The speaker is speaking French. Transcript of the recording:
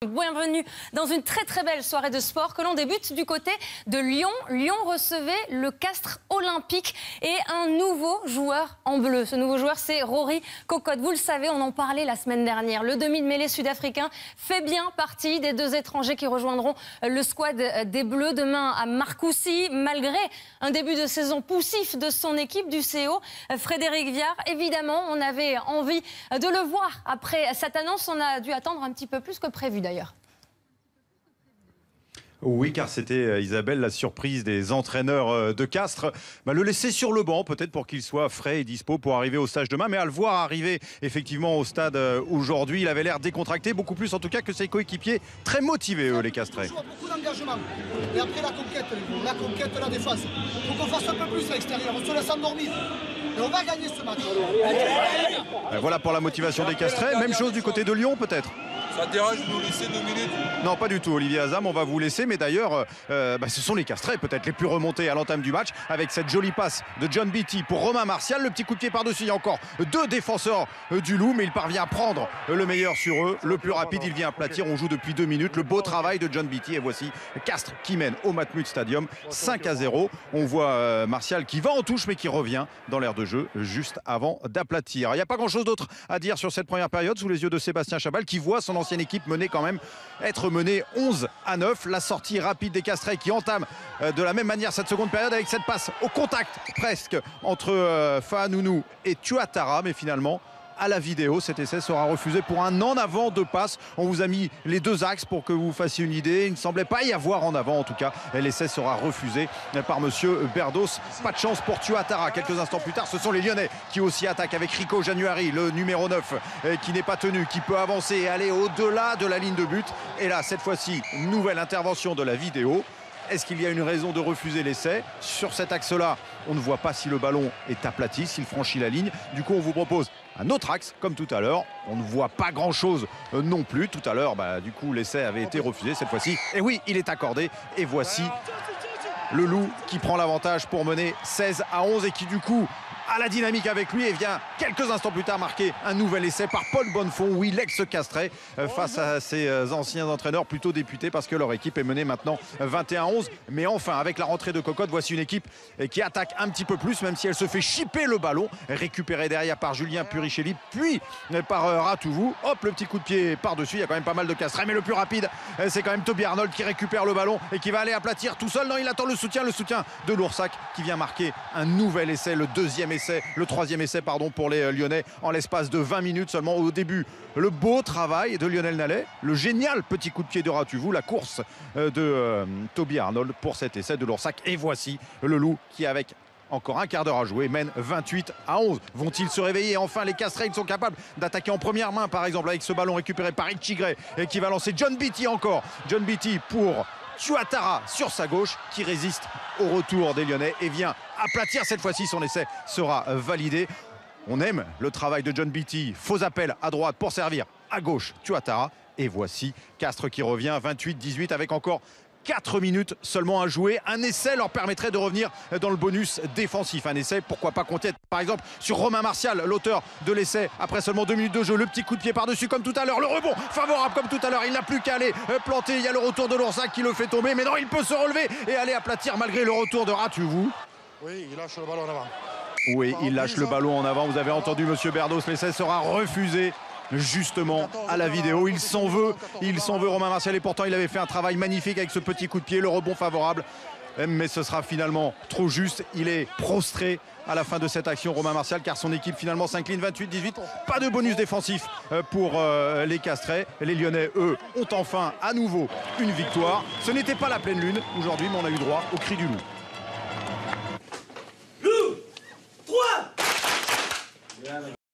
Bienvenue dans une très belle soirée de sport que l'on débute du côté de Lyon. Lyon recevait le Castres olympique et un nouveau joueur en bleu. Ce nouveau joueur, c'est Rory Cocotte. Vous le savez, on en parlait la semaine dernière. Le demi de mêlée sud-africain fait bien partie des deux étrangers qui rejoindront le squad des Bleus demain à Marcoussis. Malgré un début de saison poussif de son équipe du CO, Frédéric Viard, évidemment, on avait envie de le voir. Après cette annonce, on a dû attendre un petit peu plus que prévu d'ailleurs. Oui, car c'était, Isabelle, la surprise des entraîneurs de Castres. Le laisser sur le banc, peut-être pour qu'il soit frais et dispo pour arriver au stage demain. Mais à le voir arriver effectivement au stade aujourd'hui, il avait l'air décontracté, beaucoup plus en tout cas que ses coéquipiers, très motivés, eux, les Castrés. Beaucoup d'engagement. Et après la conquête, la défense. Il faut qu'on fasse un peu plus à l'extérieur. On se laisse endormir. Et on va gagner ce match. Voilà pour la motivation des Castrés. Même chose du côté de Lyon, peut-être. Ça te dérange de nous laisser 2 minutes? Non, pas du tout, Olivier Azam, on va vous laisser. Mais d'ailleurs, ce sont les Castrés peut-être les plus remontés à l'entame du match avec cette jolie passe de John Beattie pour Romain Martial. Le petit coup de pied par-dessus, il y a encore deux défenseurs du Loup, mais il parvient à prendre le meilleur sur eux. Le plus rapide, il vient aplatir. On joue depuis 2 minutes. Le beau travail de John Beattie. Et voici Castres qui mène au Matmut Stadium 5-0. On voit Martial qui va en touche, mais qui revient dans l'aire de jeu juste avant d'aplatir. Il n'y a pas grand-chose d'autre à dire sur cette première période sous les yeux de Sébastien Chabal qui voit son ancienne équipe être menée 11-9. La sortie rapide des Castrés qui entame de la même manière cette seconde période avec cette passe au contact presque entre Fahanounou et Tuatara, mais finalement à la vidéo, cet essai sera refusé pour un en avant de passe. On vous a mis les deux axes pour que vous fassiez une idée. Il ne semblait pas y avoir en avant en tout cas. L'essai sera refusé par monsieur Berdos. Pas de chance pour Tuatara. Quelques instants plus tard, ce sont les Lyonnais qui aussi attaquent avec Rico Januari, le numéro 9, qui n'est pas tenu, qui peut avancer et aller au-delà de la ligne de but. Et là, cette fois-ci, nouvelle intervention de la vidéo. Est-ce qu'il y a une raison de refuser l'essai? Sur cet axe-là, on ne voit pas si le ballon est aplati, s'il franchit la ligne. Du coup, on vous propose un autre axe, comme tout à l'heure. On ne voit pas grand-chose non plus. Tout à l'heure, du coup, l'essai avait été refusé cette fois-ci. Et oui, il est accordé. Et voici le Loup qui prend l'avantage pour mener 16-11 et qui, du coup, a la dynamique avec lui et vient quelques instants plus tard marquer un nouvel essai par Paul Bonnefond, oui, l'ex-Castré, face à ses anciens entraîneurs plutôt députés parce que leur équipe est menée maintenant 21-11. Mais enfin, avec la rentrée de Cocotte, voici une équipe qui attaque un petit peu plus, même si elle se fait chipper le ballon, récupéré derrière par Julien Purichelli, puis par Ratouvou. Hop, le petit coup de pied par-dessus, il y a quand même pas mal de Castrés, mais le plus rapide, c'est quand même Toby Arnold qui récupère le ballon et qui va aller aplatir tout seul. Non, il attend le soutien de Loursac qui vient marquer un nouvel essai, le troisième essai pour les Lyonnais en l'espace de 20 minutes seulement. Au début, le beau travail de Lionel Nallet, le génial petit coup de pied de Ratouvou, la course de Toby Arnold pour cet essai de Loursac. Et voici le Loup qui, avec encore un quart d'heure à jouer, mène 28-11. Vont-ils se réveiller? Enfin, les Castrés, ils sont capables d'attaquer en première main, par exemple, avec ce ballon récupéré par Ichigre et qui va lancer John Beattie encore. John Beattie pour Tuatara sur sa gauche qui résiste au retour des Lyonnais et vient aplatir. Cette fois-ci, son essai sera validé. On aime le travail de John Beattie. Faux appel à droite pour servir à gauche Tuatara. Et voici Castres qui revient 28-18 avec encore 4 minutes seulement à jouer. Un essai leur permettrait de revenir dans le bonus défensif. Un essai, pourquoi pas compter par exemple sur Romain Martial, l'auteur de l'essai après seulement 2 minutes de jeu. Le petit coup de pied par-dessus comme tout à l'heure. Le rebond favorable comme tout à l'heure. Il n'a plus qu'à aller planter. Il y a le retour de Loursac qui le fait tomber. Mais non, il peut se relever et aller aplatir malgré le retour de Ratouvou. Oui, il lâche le ballon en avant. Oui, il lâche le ballon en avant. Vous avez entendu monsieur Berdos. L'essai sera refusé. Justement à la vidéo, il s'en veut Romain Martial et pourtant il avait fait un travail magnifique avec ce petit coup de pied, le rebond favorable, mais ce sera finalement trop juste. Il est prostré à la fin de cette action, Romain Martial, car son équipe finalement s'incline 28-18. Pas de bonus défensif pour les Castrés. Les Lyonnais, eux, ont enfin à nouveau une victoire. Ce n'était pas la pleine lune aujourd'hui, mais on a eu droit au cri du loup.